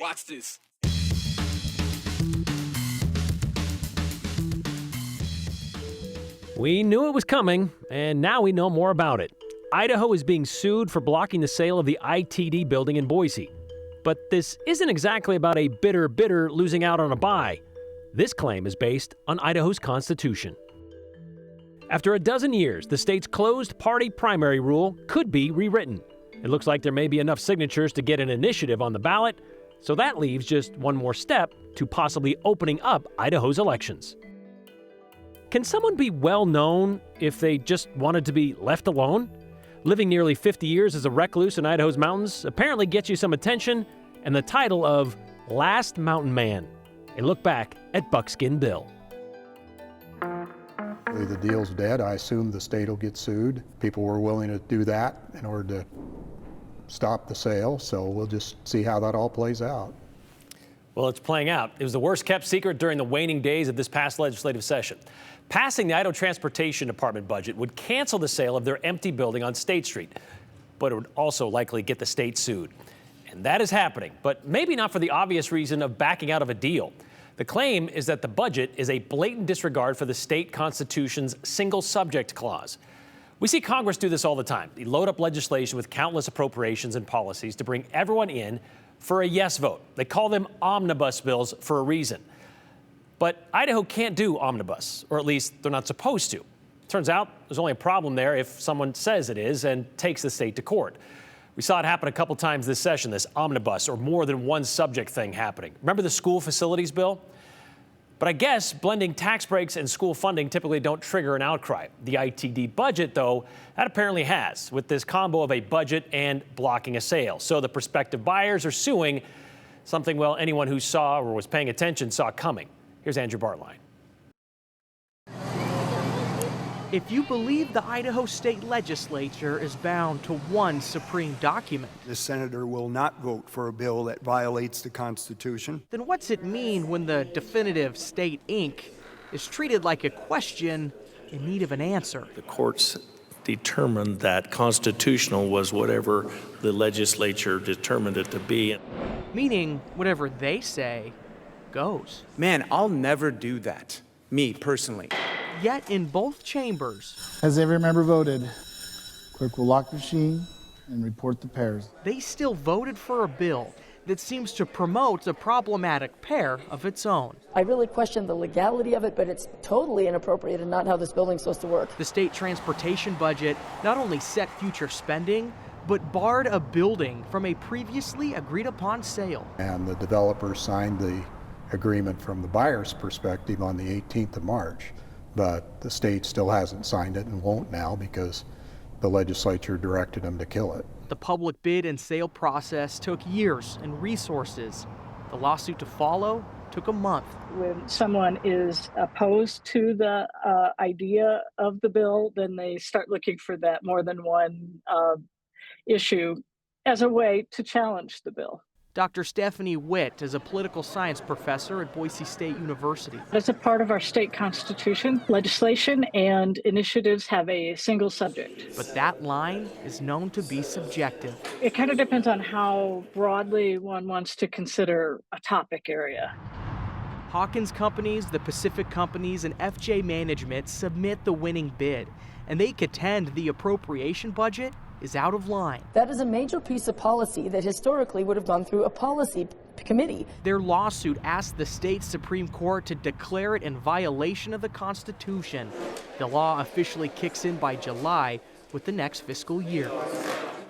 Watch this. We knew it was coming, and now we know more about it. Idaho is being sued for blocking the sale of the ITD building in Boise. But this isn't exactly about a bitter bidder losing out on a buy. This claim is based on Idaho's Constitution. After a dozen years, the state's closed party primary rule could be rewritten. It looks like there may be enough signatures to get an initiative on the ballot, so that leaves just one more step to possibly opening up Idaho's elections. Can someone be well known if they just wanted to be left alone? Living nearly 50 years as a recluse in Idaho's mountains apparently gets you some attention and the title of Last Mountain Man. A look back at Buckskin Bill. The deal's dead. I assume the state will get sued. People were willing to do that in order to stop the sale, so we'll just see how that all plays out. Well, it's playing out. It was the worst kept secret during the waning days of this past legislative session. Passing the Idaho Transportation Department budget would cancel the sale of their empty building on State Street, but it would also likely get the state sued. And that is happening, but maybe not for the obvious reason of backing out of a deal. The claim is that the budget is a blatant disregard for the state constitution's single subject clause. We see Congress do this all the time. They load up legislation with countless appropriations and policies to bring everyone in for a yes vote. They call them omnibus bills for a reason. But Idaho can't do omnibus, or at least they're not supposed to. Turns out there's only a problem there if someone says it is and takes the state to court. We saw it happen a couple times this session, this omnibus or more than one subject thing happening. Remember the school facilities bill? But I guess blending tax breaks and school funding typically don't trigger an outcry. The ITD budget, though, that apparently has, with this combo of a budget and blocking a sale. So the prospective buyers are suing something, well, anyone who saw or was paying attention saw coming. Here's Andrew Bartline. If you believe the Idaho State Legislature is bound to one supreme document, the senator will not vote for a bill that violates the Constitution. Then what's it mean when the definitive state ink is treated like a question in need of an answer? The courts determined that constitutional was whatever the legislature determined it to be. Meaning whatever they say goes. Man, I'll never do that. Me, personally. Yet in both chambers, has every member voted? Clerk will lock the machine and report the pairs. They still voted for a bill that seems to promote a problematic pair of its own. I really question the legality of it, but it's totally inappropriate and not how this building's supposed to work. The state transportation budget not only set future spending, but barred a building from a previously agreed upon sale. And the developer signed the agreement from the buyer's perspective on the 18th of March. But the state still hasn't signed it and won't now because the legislature directed them to kill it. The public bid and sale process took years and resources. The lawsuit to follow took a month. When someone is opposed to the idea of the bill, then they start looking for that more than one issue as a way to challenge the bill. Dr. Stephanie Witt is a political science professor at Boise State University. As a part of our state constitution, legislation and initiatives have a single subject. But that line is known to be subjective. It kind of depends on how broadly one wants to consider a topic area. Hawkins Companies, the Pacific Companies, and FJ Management submit the winning bid, and they contend the appropriation budget is out of line. That is a major piece of policy that historically would have gone through a policy committee. Their lawsuit asked the state Supreme Court to declare it in violation of the Constitution. The law officially kicks in by July with the next fiscal year.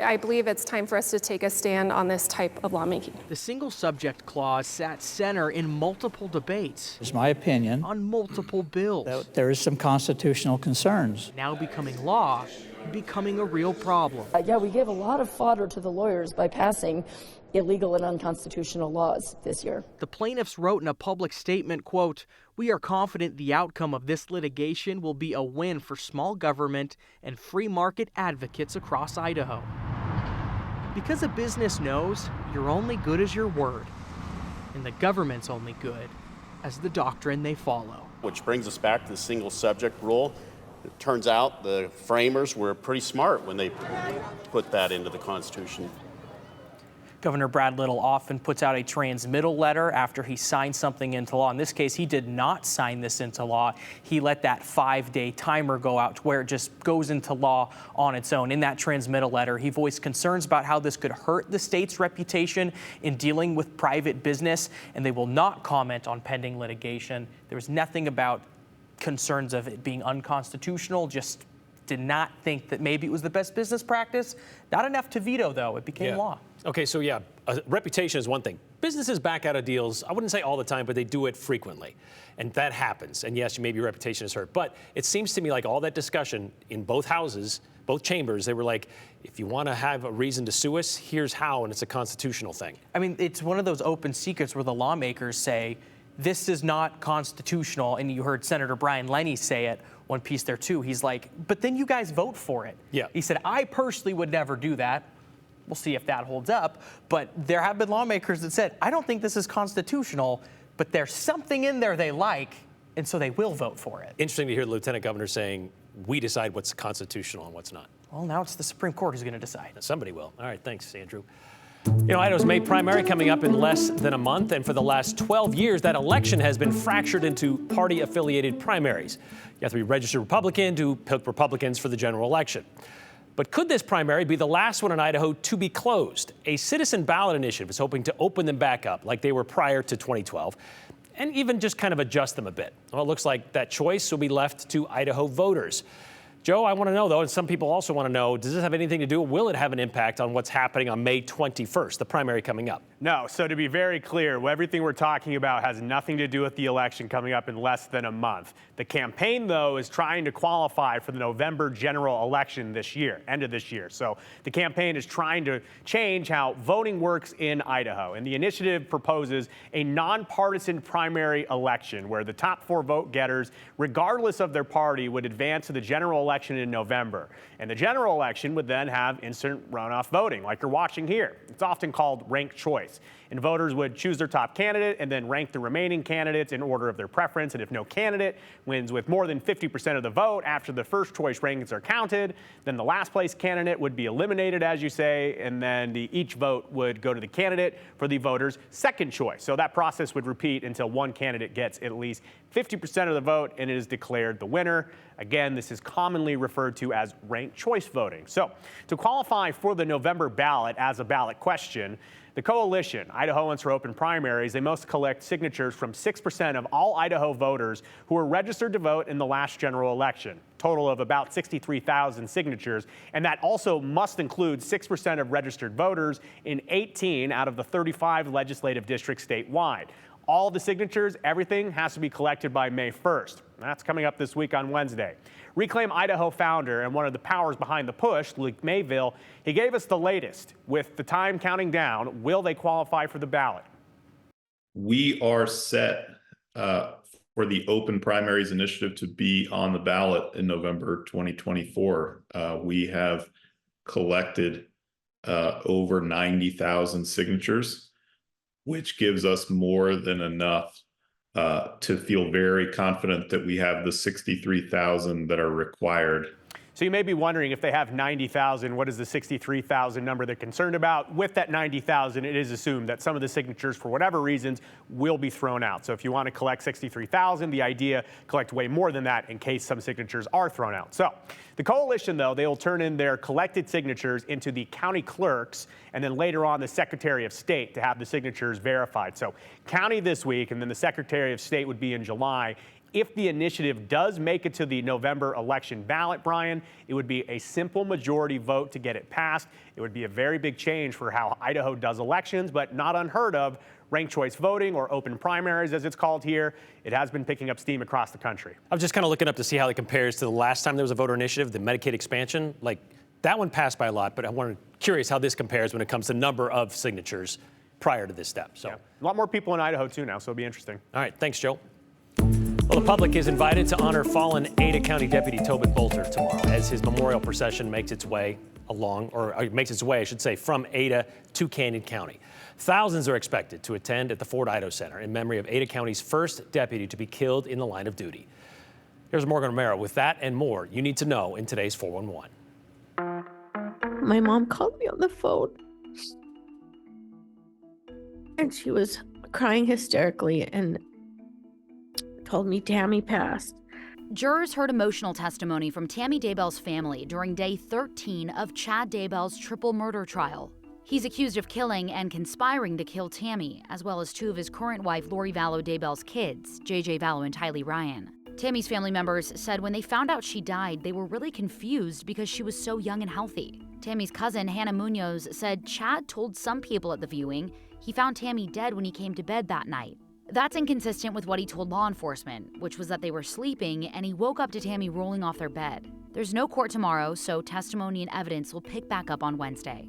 I believe it's time for us to take a stand on this type of lawmaking. The single subject clause sat center in multiple debates. It's my opinion on multiple bills. That there is some constitutional concerns. Now becoming law, becoming a real problem. Yeah, we gave a lot of fodder to the lawyers by passing illegal and unconstitutional laws this year. The plaintiffs wrote in a public statement, quote, "We are confident the outcome of this litigation will be a win for small government and free market advocates across Idaho." Because a business knows you're only good as your word, and the government's only good as the doctrine they follow. Which brings us back to the single subject rule. It turns out the framers were pretty smart when they put that into the Constitution. Governor Brad Little often puts out a transmittal letter after he signs something into law. In this case, he did not sign this into law. He let that 5-day timer go out to where it just goes into law on its own. In that transmittal letter, he voiced concerns about how this could hurt the state's reputation in dealing with private business, and they will not comment on pending litigation. There was nothing about concerns of it being unconstitutional, just did not think that maybe it was the best business practice. Not enough to veto, though. It became law. Okay, so yeah, reputation is one thing. Businesses back out of deals, I wouldn't say all the time, but they do it frequently. And that happens. And yes, maybe your reputation is hurt. But it seems to me like all that discussion in both houses, both chambers, they were like, if you want to have a reason to sue us, here's how, and it's a constitutional thing. I mean, it's one of those open secrets where the lawmakers say, this is not constitutional. And you heard Senator Brian Lenny say it one piece there too. He's like, but then you guys vote for it. Yeah. He said, I personally would never do that. We'll see if that holds up. But there have been lawmakers that said, I don't think this is constitutional, but there's something in there they like, and so they will vote for it. Interesting to hear the Lieutenant Governor saying, we decide what's constitutional and what's not. Well, now it's the Supreme Court who's going to decide. Somebody will. All right, thanks, Andrew. You know, Idaho's May primary coming up in less than a month, and for the last 12 years, that election has been fractured into party-affiliated primaries. You have to be registered Republican to pick Republicans for the general election. But could this primary be the last one in Idaho to be closed? A citizen ballot initiative is hoping to open them back up like they were prior to 2012 and even just kind of adjust them a bit. Well, it looks like that choice will be left to Idaho voters. Joe, I want to know, though, and some people also want to know, does this have anything to do, will it have an impact on what's happening on May 21st, the primary coming up? No. So to be very clear, everything we're talking about has nothing to do with the election coming up in less than a month. The campaign, though, is trying to qualify for the November general election this year, end of this year. So the campaign is trying to change how voting works in Idaho. And the initiative proposes a nonpartisan primary election where the top 4 vote getters, regardless of their party, would advance to the general election in November. And the general election would then have instant runoff voting, like you're watching here. It's often called ranked choice. And voters would choose their top candidate and then rank the remaining candidates in order of their preference. And if no candidate wins with more than 50% of the vote after the first choice rankings are counted, then the last place candidate would be eliminated, as you say, and then each vote would go to the candidate for the voter's second choice. So that process would repeat until one candidate gets at least 50% of the vote and it is declared the winner. Again, this is commonly referred to as ranked choice voting. So to qualify for the November ballot as a ballot question, the coalition, Idahoans for Open Primaries, they must collect signatures from 6% of all Idaho voters who were registered to vote in the last general election, total of about 63,000 signatures. And that also must include 6% of registered voters in 18 out of the 35 legislative districts statewide. All the signatures, everything has to be collected by May 1st. That's coming up this week on Wednesday. Reclaim Idaho founder and one of the powers behind the push, Luke Mayville, he gave us the latest. With the time counting down, will they qualify for the ballot? We are set for the Open Primaries initiative to be on the ballot in November 2024. We have collected over 90,000 signatures, which gives us more than enough to feel very confident that we have the 63,000 that are required. So you may be wondering, if they have 90,000, what is the 63,000 number they're concerned about? With that 90,000, it is assumed that some of the signatures, for whatever reasons, will be thrown out. So if you want to collect 63,000, the idea, collect way more than that in case some signatures are thrown out. So the coalition, though, they will turn in their collected signatures into the county clerks and then later on the Secretary of State to have the signatures verified. So county this week, and then the Secretary of State would be in July. If the initiative does make it to the November election ballot, Brian, it would be a simple majority vote to get it passed. It would be a very big change for how Idaho does elections, but not unheard of. Ranked choice voting, or open primaries as it's called here, it has been picking up steam across the country. I was just kind of looking up to see how it compares to the last time there was a voter initiative, the Medicaid expansion. Like, that one passed by a lot, but I'm curious how this compares when it comes to number of signatures prior to this step. So yeah. A lot more people in Idaho too now, so it'll be interesting. All right, thanks, Joe. Well, the public is invited to honor fallen Ada County Deputy Tobin Bolter tomorrow as his memorial procession makes its way along, or makes its way, I should say, from Ada to Canyon County. Thousands are expected to attend at the Fort Idaho Center in memory of Ada County's first deputy to be killed in the line of duty. Here's Morgan Romero with that and more you need to know in today's 411. My mom called me on the phone. And she was crying hysterically and told me Tammy passed. Jurors heard emotional testimony from Tammy Daybell's family during day 13 of Chad Daybell's triple murder trial. He's accused of killing and conspiring to kill Tammy, as well as two of his current wife Lori Vallow Daybell's kids, JJ Vallow and Tylee Ryan. Tammy's family members said when they found out she died, they were really confused because she was so young and healthy. Tammy's cousin, Hannah Munoz, said Chad told some people at the viewing he found Tammy dead when he came to bed that night. That's inconsistent with what he told law enforcement, which was that they were sleeping and he woke up to Tammy rolling off their bed. There's no court tomorrow, so testimony and evidence will pick back up on Wednesday.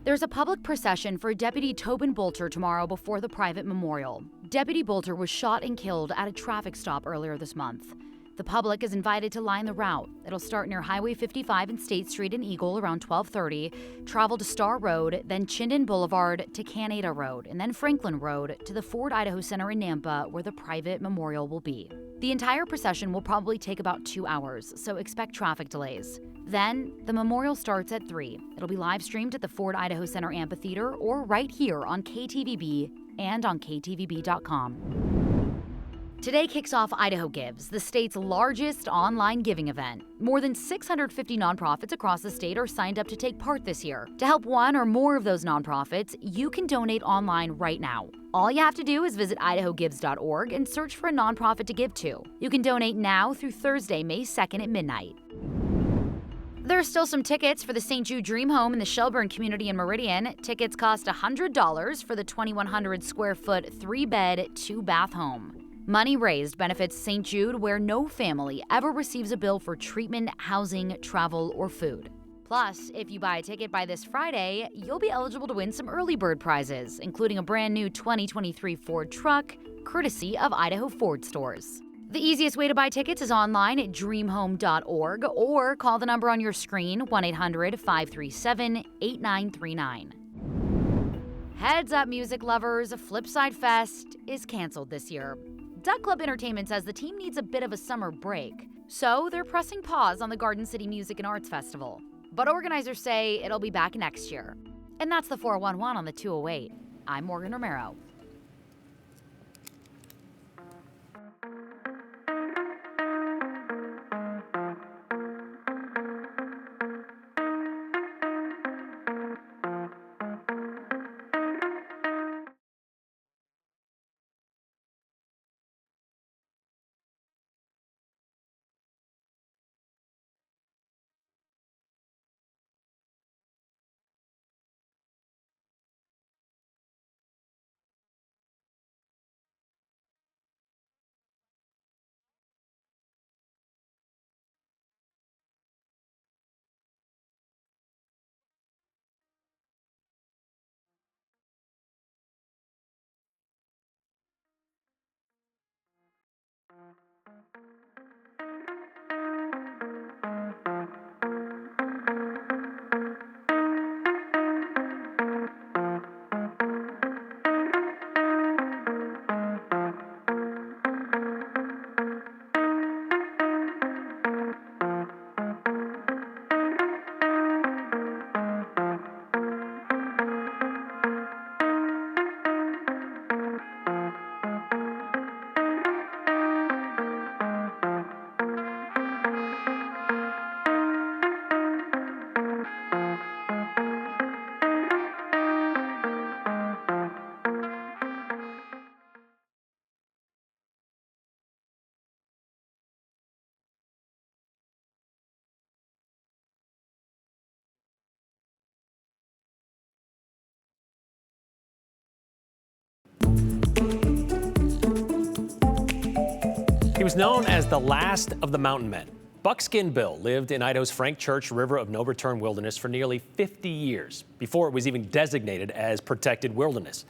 There's a public procession for Deputy Tobin Bolter tomorrow before the private memorial. Deputy Bolter was shot and killed at a traffic stop earlier this month. The public is invited to line the route. It'll start near Highway 55 and State Street in Eagle around 12:30, travel to Star Road, then Chinden Boulevard to Canada Road, and then Franklin Road to the Ford Idaho Center in Nampa, where the private memorial will be. The entire procession will probably take about 2 hours, so expect traffic delays. Then, the memorial starts at 3. It'll be live streamed at the Ford Idaho Center Amphitheater or right here on KTVB and on KTVB.com. Today kicks off Idaho Gives, the state's largest online giving event. More than 650 nonprofits across the state are signed up to take part this year. To help one or more of those nonprofits, you can donate online right now. All you have to do is visit idahogives.org and search for a nonprofit to give to. You can donate now through Thursday, May 2nd at midnight. There are still some tickets for the St. Jude Dream Home in the Shelburne community in Meridian. Tickets cost $100 for the 2,100 square foot 3-bed, 2-bath home. Money raised benefits St. Jude, where no family ever receives a bill for treatment, housing, travel, or food. Plus, if you buy a ticket by this Friday, you'll be eligible to win some early bird prizes, including a brand new 2023 Ford truck, courtesy of Idaho Ford stores. The easiest way to buy tickets is online at dreamhome.org or call the number on your screen, 1-800-537-8939. Heads up, music lovers, Flipside Fest is canceled this year. Duck Club Entertainment says the team needs a bit of a summer break, so they're pressing pause on the Garden City Music and Arts Festival. But organizers say it'll be back next year. And that's the 411 on the 208. I'm Morgan Romero. He was known as the last of the mountain men. Buckskin Bill lived in Idaho's Frank Church River of No Return Wilderness for nearly 50 years, before it was even designated as protected wilderness.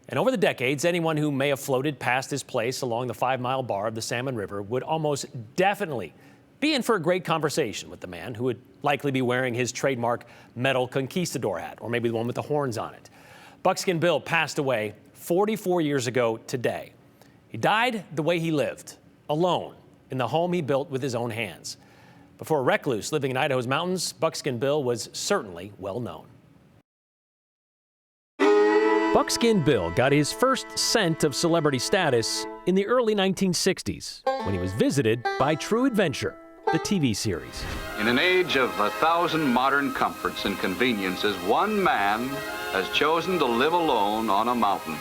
And over the decades, anyone who may have floated past his place along the 5-mile bar of the Salmon River would almost definitely be in for a great conversation with the man who would likely be wearing his trademark metal conquistador hat, or maybe the one with the horns on it. Buckskin Bill passed away 44 years ago today. He died the way he lived, alone, in the home he built with his own hands. Before a recluse living in Idaho's mountains, Buckskin Bill was certainly well known. Buckskin Bill got his first scent of celebrity status in the early 1960s when he was visited by True Adventure, the TV series. In an age of 1,000 modern comforts and conveniences, one man has chosen to live alone on a mountain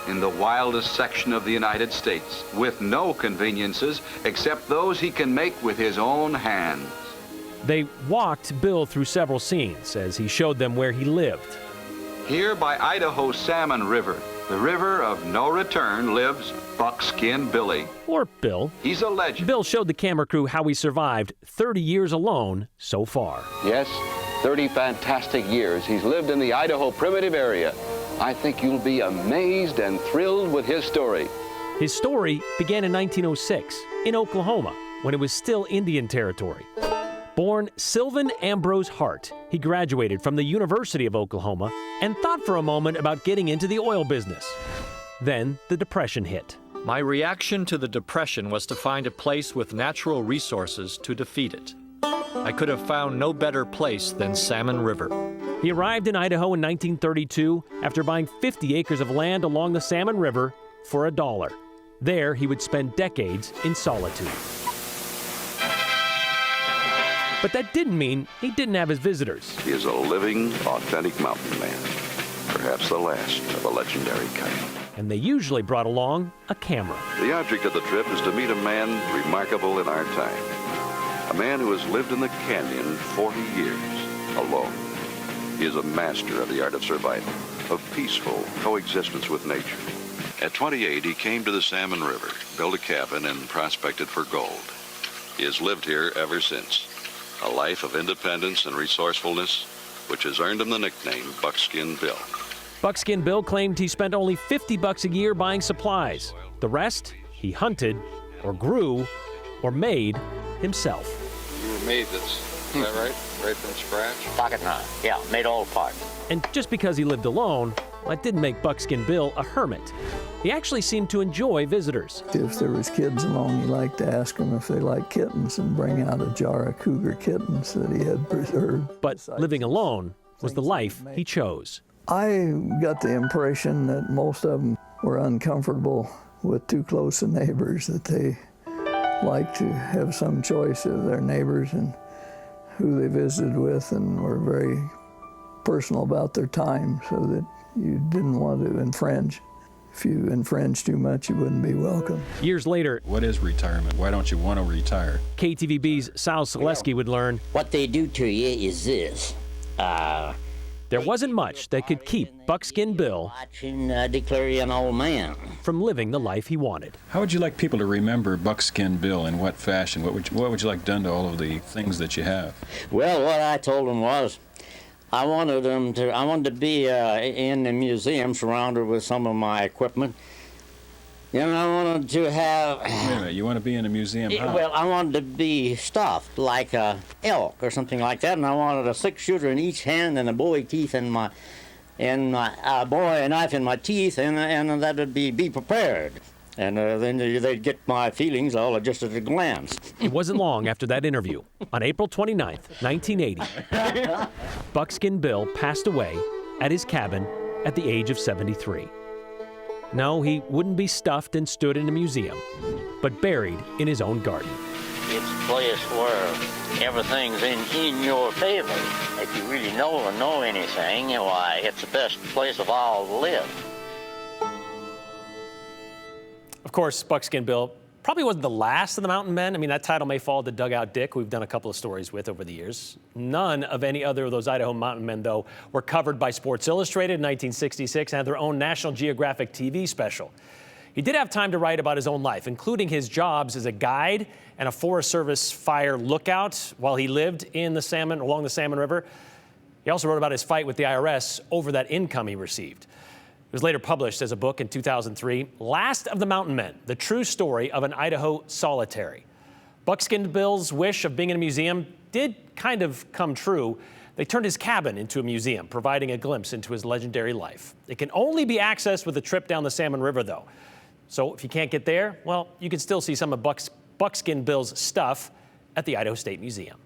in the wildest section of the United States, with no conveniences except those he can make with his own hands. They walked Bill through several scenes as he showed them where he lived. Here by Idaho's Salmon River, the river of no return, lives Buckskin Billy. Or Bill. He's a legend. Bill showed the camera crew how he survived 30 years alone so far. Yes, 30 fantastic years he's lived in the Idaho primitive area. I think you'll be amazed and thrilled with his story. His story began in 1906 in Oklahoma when it was still Indian territory. Born Sylvan Ambrose Hart, he graduated from the University of Oklahoma and thought for a moment about getting into the oil business. Then the Depression hit. My reaction to the Depression was to find a place with natural resources to defeat it. I could have found no better place than Salmon River. He arrived in Idaho in 1932 after buying 50 acres of land along the Salmon River for $1. There, he would spend decades in solitude. But that didn't mean he didn't have his visitors. He is a living, authentic mountain man, perhaps the last of a legendary kind. And they usually brought along a camera. The object of the trip is to meet a man remarkable in our time. A man who has lived in the canyon 40 years, alone. He is a master of the art of survival, of peaceful coexistence with nature. At 28, he came to the Salmon River, built a cabin, and prospected for gold. He has lived here ever since. A life of independence and resourcefulness, which has earned him the nickname Buckskin Bill. Buckskin Bill claimed he spent only $50 a year buying supplies. The rest, he hunted, or grew, or made himself. You were made this, is that right? Right from scratch? Pocket knife, yeah, made all the parts. And just because he lived alone, that didn't make Buckskin Bill a hermit. He actually seemed to enjoy visitors. If there was kids along, he liked to ask them if they liked kittens and bring out a jar of cougar kittens that he had preserved. But living alone was the life he chose. I got the impression that most of them were uncomfortable with too close of neighbors, that they liked to have some choice of their neighbors and who they visited with, and were very personal about their time, so that you didn't want to infringe. If you infringe too much, you wouldn't be welcome. Years later, what is retirement? Why don't you want to retire? KTVB's Sal Selesky would learn, what they do to you is this. There wasn't much that could keep Buckskin Bill declare you an old man from living the life he wanted. How would you like people to remember Buckskin Bill? In what fashion? What would you like done to all of the things that you have? Well, what I told them was, I wanted to be in the museum surrounded with some of my equipment. And I wanted to have... Wait a minute, you want to be in a museum? Well, I wanted to be stuffed like a elk or something like that, and I wanted a 6-shooter in each hand and a bowie teeth in my bowie knife in my teeth, and that would be prepared. And then they'd get my feelings all just at a glance. It wasn't long after that interview. On April 29th, 1980, Buckskin Bill passed away at his cabin at the age of 73. No, he wouldn't be stuffed and stood in a museum, but buried in his own garden. It's a place where everything's in your favor. If you really know anything, why, it's the best place of all to live. Of course, Buckskin Bill probably wasn't the last of the mountain men. I mean, that title may fall to Dugout Dick, who we've done a couple of stories with over the years. None of any other of those Idaho mountain men, though, were covered by Sports Illustrated in 1966 and had their own National Geographic TV special. He did have time to write about his own life, including his jobs as a guide and a Forest Service fire lookout while he lived in the along the Salmon River. He also wrote about his fight with the IRS over that income he received. It was later published as a book in 2003, Last of the Mountain Men, the true story of an Idaho solitary. Buckskin Bill's wish of being in a museum did kind of come true. They turned his cabin into a museum, providing a glimpse into his legendary life. It can only be accessed with a trip down the Salmon River, though. So if you can't get there, well, you can still see some of Buckskin Bill's stuff at the Idaho State Museum.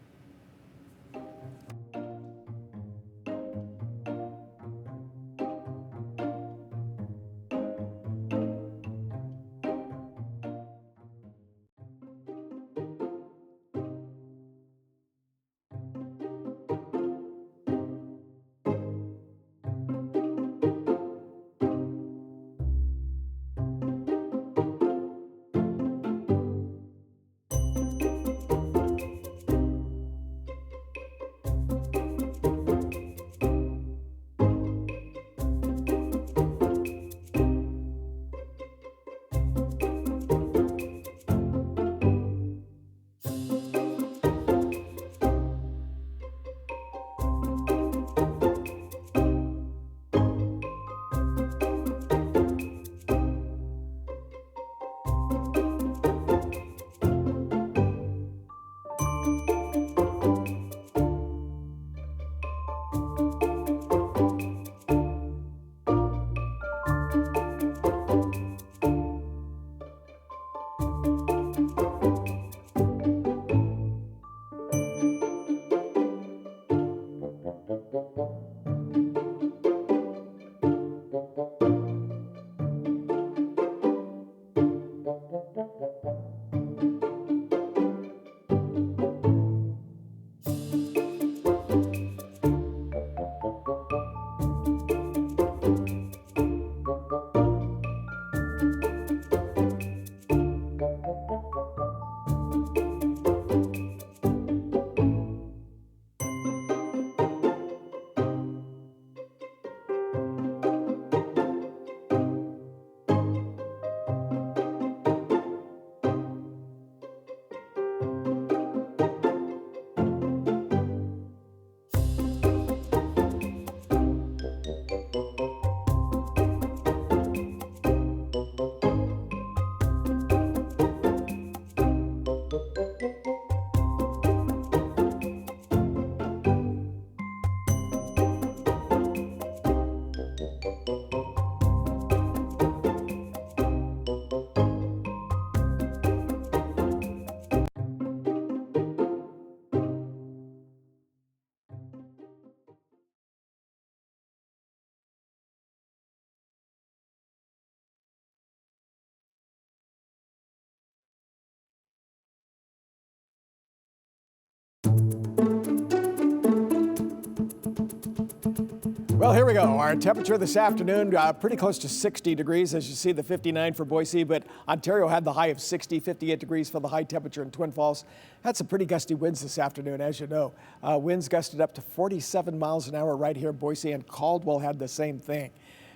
Well, here we go. Our temperature this afternoon, pretty close to 60 degrees, as you see the 59 for Boise, but Ontario had the high of 60, 58 degrees for the high temperature in Twin Falls. Had some pretty gusty winds this afternoon, as you know. Winds gusted up to 47 miles an hour right here in Boise, and Caldwell had the same thing.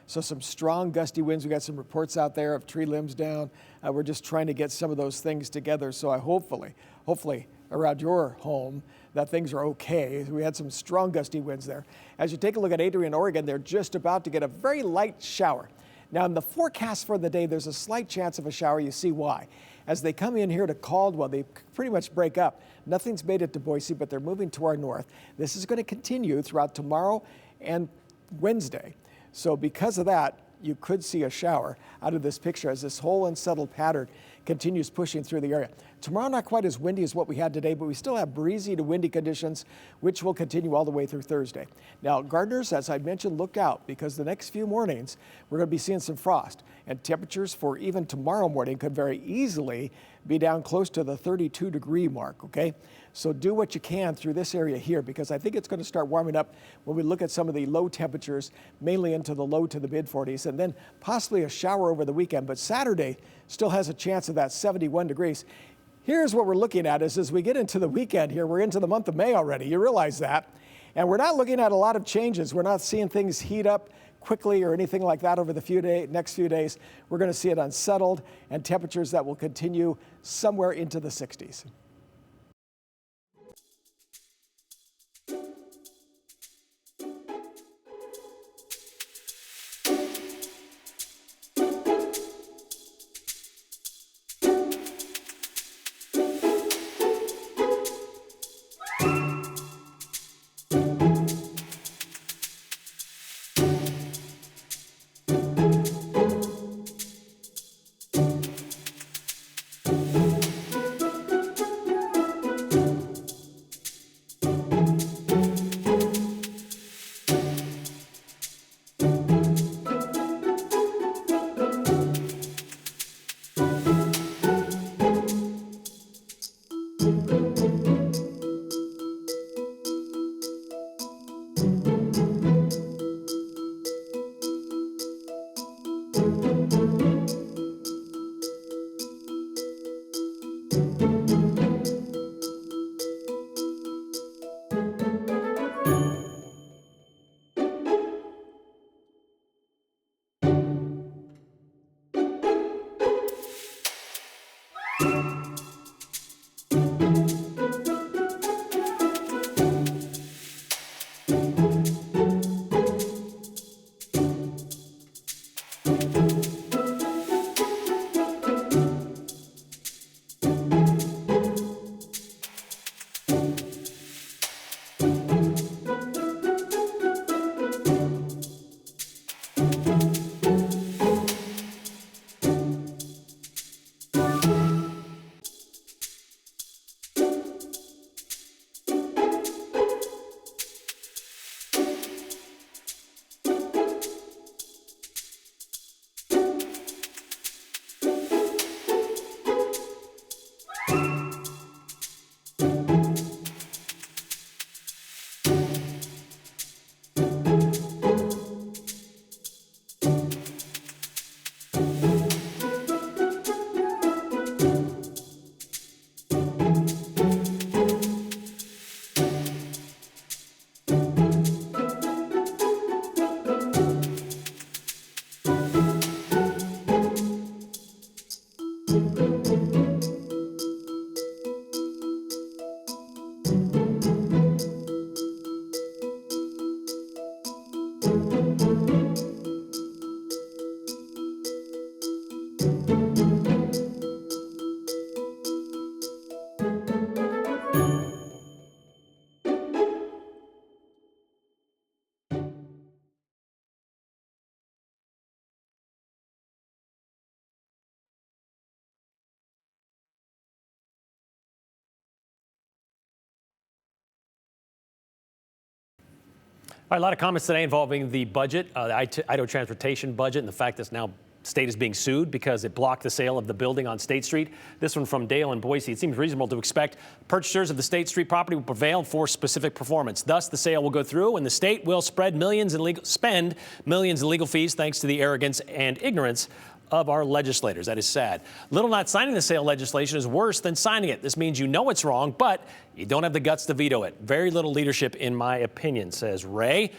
So some strong gusty winds. We got some reports out there of tree limbs down. We're just trying to get some of those things together. So I hopefully around your home that things are okay. We had some strong gusty winds there. As you take a look at Adrian, Oregon, they're just about to get a very light shower. Now in the forecast for the day, there's a slight chance of a shower. You see why. As they come in here to Caldwell, they pretty much break up. Nothing's made it to Boise, but they're moving to our north. This is going to continue throughout tomorrow and Wednesday. So because of that, you could see a shower out of this picture as this whole unsettled pattern continues pushing through the area. Tomorrow, not quite as windy as what we had today, but we still have breezy to windy conditions, which will continue all the way through Thursday. Now, gardeners, as I mentioned, look out, because the next few mornings, we're going to be seeing some frost, and temperatures for even tomorrow morning could very easily be down close to the 32-degree mark, okay? So do what you can through this area here, because I think it's going to start warming up when we look at some of the low temperatures, mainly into the low to the mid-40s, and then possibly a shower over the weekend. But Saturday still has a chance of that 71 degrees. Here's what we're looking at is as we get into the weekend here, we're into the month of May already. You realize that. And we're not looking at a lot of changes. We're not seeing things heat up quickly or anything like that over the next few days. We're going to see it unsettled and temperatures that will continue somewhere into the 60s. A lot of comments today involving the budget, the Idaho transportation budget, and the fact that now state is being sued because it blocked the sale of the building on State Street. This one from Dale and Boise. It seems reasonable to expect purchasers of the State Street property will prevail for specific performance. Thus, the sale will go through, and the state will spend millions in legal fees thanks to the arrogance and ignorance of our legislators. That is sad. Little not signing the sale legislation is worse than signing it. This means you know it's wrong, but you don't have the guts to veto it. Very little leadership, in my opinion, says Ray.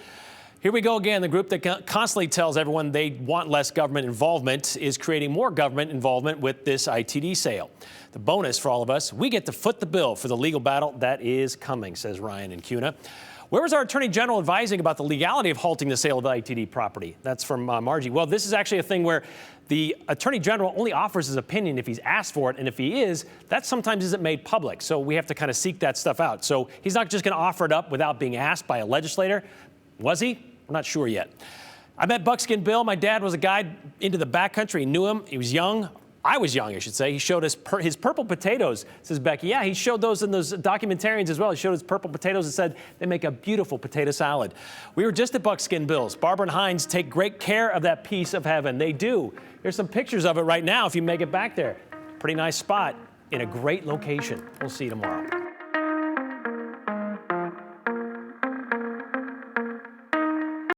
Here we go again. The group that constantly tells everyone they want less government involvement is creating more government involvement with this ITD sale. The bonus for all of us, we get to foot the bill for the legal battle that is coming, says Ryan in Kuna. Where was our Attorney General advising about the legality of halting the sale of ITD property? That's from Margie. Well, this is actually a thing where the Attorney General only offers his opinion if he's asked for it, and if he is, that sometimes isn't made public. So we have to kind of seek that stuff out. So he's not just going to offer it up without being asked by a legislator. Was he? We're not sure yet. I met Buckskin Bill. My dad was a guide into the backcountry. He knew him. He was young. I was young, I should say. He showed us his purple potatoes, says Becky. Yeah, he showed those in those documentarians as well. He showed his purple potatoes and said they make a beautiful potato salad. We were just at Buckskin Bill's. Barbara and Hines take great care of that piece of heaven. They do. There's some pictures of it right now if you make it back there. Pretty nice spot in a great location. We'll see you tomorrow.